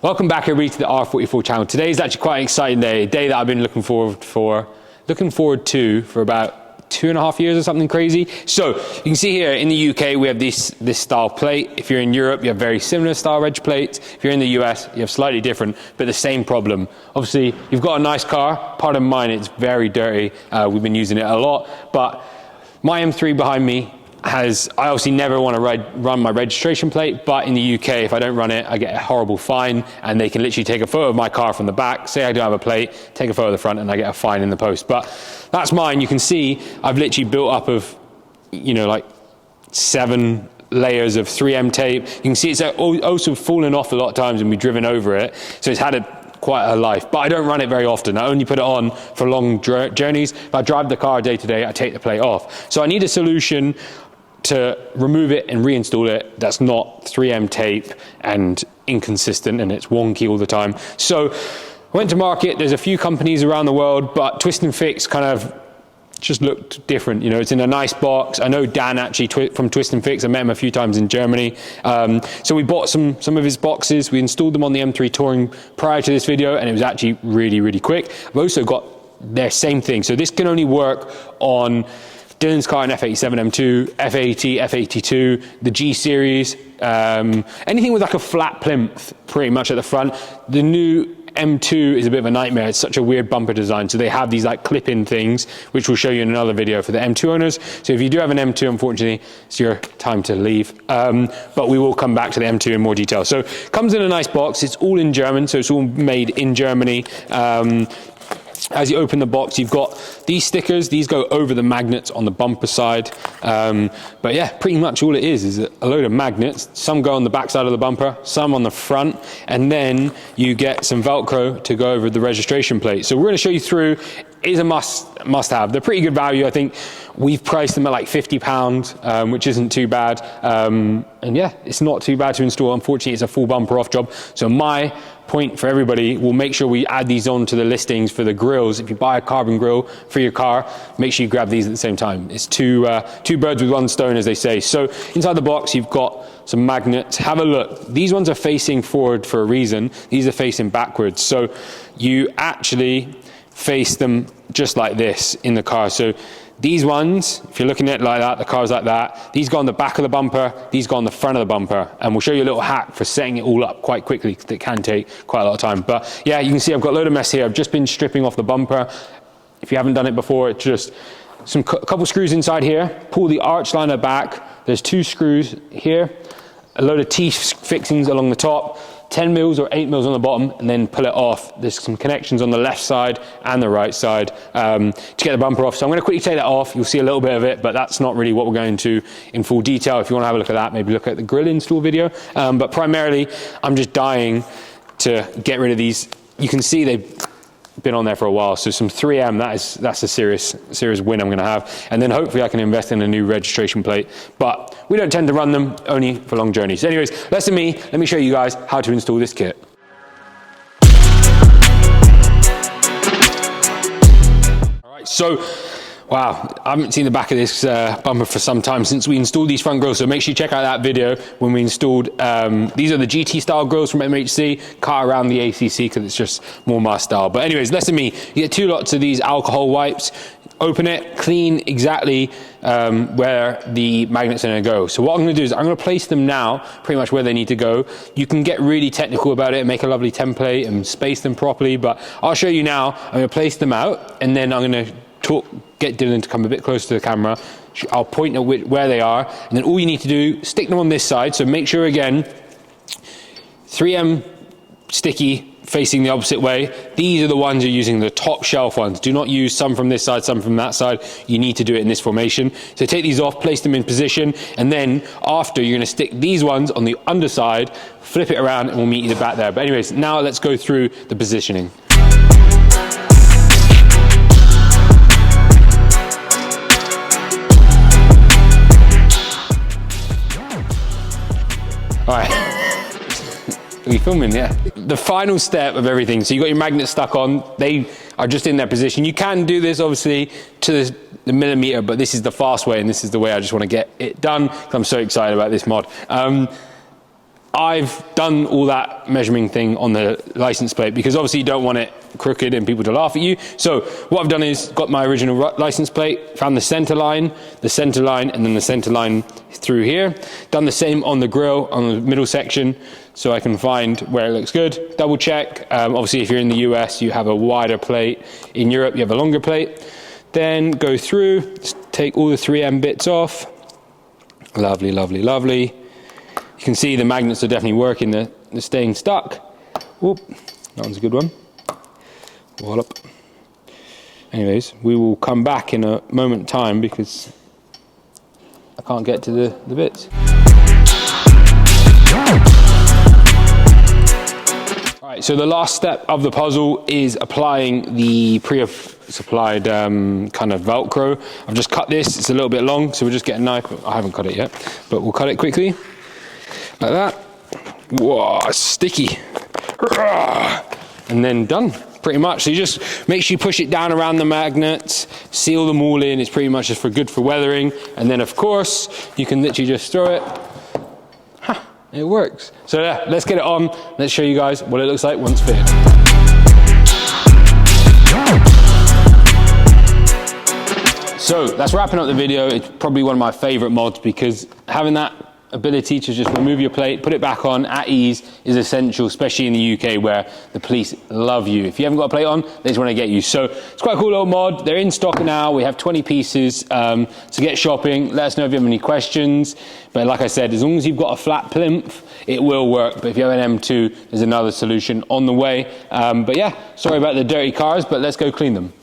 Welcome back everybody to the R44 channel. Today is actually quite an exciting day, a day that I've been looking forward to for about 2.5 years or something crazy. So you can see here in the UK we have this style plate. If you're in Europe you have very similar style reg plates. If you're in the US you have slightly different but the same problem. Obviously you've got a nice car, pardon mine, it's very dirty. We've been using it a lot, but my M3 behind me I obviously never want to run my registration plate, but in the UK, if I don't run it, I get a horrible fine, and they can literally take a photo of my car from the back, say I don't have a plate, take a photo of the front, and I get a fine in the post. But that's mine. You can see I've literally built up of, you know, like 7 layers of 3M tape. You can see it's also fallen off a lot of times and we've driven over it, so it's had quite a life, but I don't run it very often. I only put it on for long journeys. If I drive the car day to day, I take the plate off. So I need a solution to remove it and reinstall it that's not 3M tape and inconsistent and it's wonky all the time. So I went to market. There's a few companies around the world, but Twist and Fix kind of just looked different. You know, it's in a nice box. I know Dan actually from Twist and Fix. I met him a few times in Germany. So we bought some of his boxes. We installed them on the M3 Touring prior to this video, and it was actually really, really quick. I've also got their same thing. So this can only work on Dylan's car, an F87 M2, F80, F82, the G series, anything with like a flat plinth pretty much at the front. The new M2 is a bit of a nightmare. It's such a weird bumper design. So they have these like clip-in things, which we'll show you in another video for the M2 owners. So if you do have an M2, unfortunately, it's your time to leave. But we will come back to the M2 in more detail. So it comes in a nice box. It's all in German, so it's all made in Germany. As you open the box, you've got these stickers. These go over the magnets on the bumper side. But yeah, pretty much all it is a load of magnets. Some go on the back side of the bumper, some on the front, and then you get some Velcro to go over the registration plate. So we're going to show you through. It is a must-have. They're pretty good value. I think we've priced them at like £50, which isn't too bad. And yeah, it's not too bad to install. Unfortunately, it's a full bumper off job. So my point for everybody, we'll make sure we add these on to the listings for the grills. If you buy a carbon grill for your car, make sure you grab these at the same time. It's two birds with one stone, as they say. So inside the box, you've got some magnets. Have a look. These ones are facing forward for a reason. These are facing backwards. So you actually face them just like this in the car. So these ones, if you're looking at it like that, the car's like that. These go on the back of the bumper, these go on the front of the bumper. And we'll show you a little hack for setting it all up quite quickly. It can take quite a lot of time. But yeah, you can see I've got a load of mess here. I've just been stripping off the bumper. If you haven't done it before, it's just a couple screws inside here. Pull the arch liner back. There's 2 screws here. A load of T-fixings along the top. 10 mils or 8 mils on the bottom, and then pull it off. There's some connections on the left side and the right side to get the bumper off. So I'm going to quickly take that off. You'll see a little bit of it, but that's not really what we're going to in full detail. If you want to have a look at that, maybe look at the grill install video. But primarily, I'm just dying to get rid of these. You can see they've been on there for a while, so some 3M, that's a serious win I'm going to have, and then hopefully I can invest in a new registration plate, but we don't tend to run them, only for long journeys. Anyways, less than me, let me show you guys how to install this kit. Alright, so wow, I haven't seen the back of this bumper for some time since we installed these front grills, so make sure you check out that video when we installed, these are the GT style grills from MHC, cut around the ACC because it's just more my style. But anyways, less than me, you get 2 lots of these alcohol wipes, open it, clean exactly where the magnets are going to go. So what I'm going to do is I'm going to place them now pretty much where they need to go. You can get really technical about it and make a lovely template and space them properly, but I'll show you now. I'm going to place them out, and then I'm going to get Dylan to come a bit closer to the camera. I'll point at where they are, and then all you need to do, stick them on this side. So make sure, again, 3M sticky facing the opposite way. These are the ones you're using, the top shelf ones. Do not use some from this side, some from that side. You need to do it in this formation. So take these off, place them in position, and then after, you're going to stick these ones on the underside, flip it around, and we'll meet you back there. But anyways, now let's go through the positioning. All right, are we filming? Yeah. The final step of everything. So you got your magnets stuck on. They are just in their position. You can do this obviously to the millimeter, but this is the fast way, and this is the way I just want to get it done because I'm so excited about this mod. I've done all that measuring thing on the license plate because obviously you don't want it crooked and people to laugh at you. So what I've done is got my original license plate, found the center line, and then the center line through here. Done the same on the grille, on the middle section, so I can find where it looks good. Double check. Obviously, if you're in the US, you have a wider plate. In Europe, you have a longer plate. Then go through, just take all the 3M bits off. Lovely, lovely, lovely. You can see the magnets are definitely working, they're staying stuck. Whoop, that one's a good one. Wallop. Anyways, we will come back in a moment in time because I can't get to the bits. Alright, so the last step of the puzzle is applying the pre-supplied kind of Velcro. I've just cut this, it's a little bit long, so we'll just get a knife. I haven't cut it yet, but we'll cut it quickly. Like that. Whoa, it's sticky. And then done, pretty much. So you just make sure you push it down around the magnets, seal them all in. It's pretty much just good for weathering. And then of course, you can literally just throw it. It works. So yeah, let's get it on. Let's show you guys what it looks like once fitted. So that's wrapping up the video. It's probably one of my favorite mods because having that ability to just remove your plate, put it back on at ease is essential, especially in the UK where the police love you. If you haven't got a plate on, they just want to get you. So it's quite a cool little mod. They're in stock now. We have 20 pieces. So get shopping. Let us know if you have any questions. But like I said, as long as you've got a flat plinth, it will work. But if you have an M2, there's another solution on the way. But yeah, sorry about the dirty cars, but let's go clean them.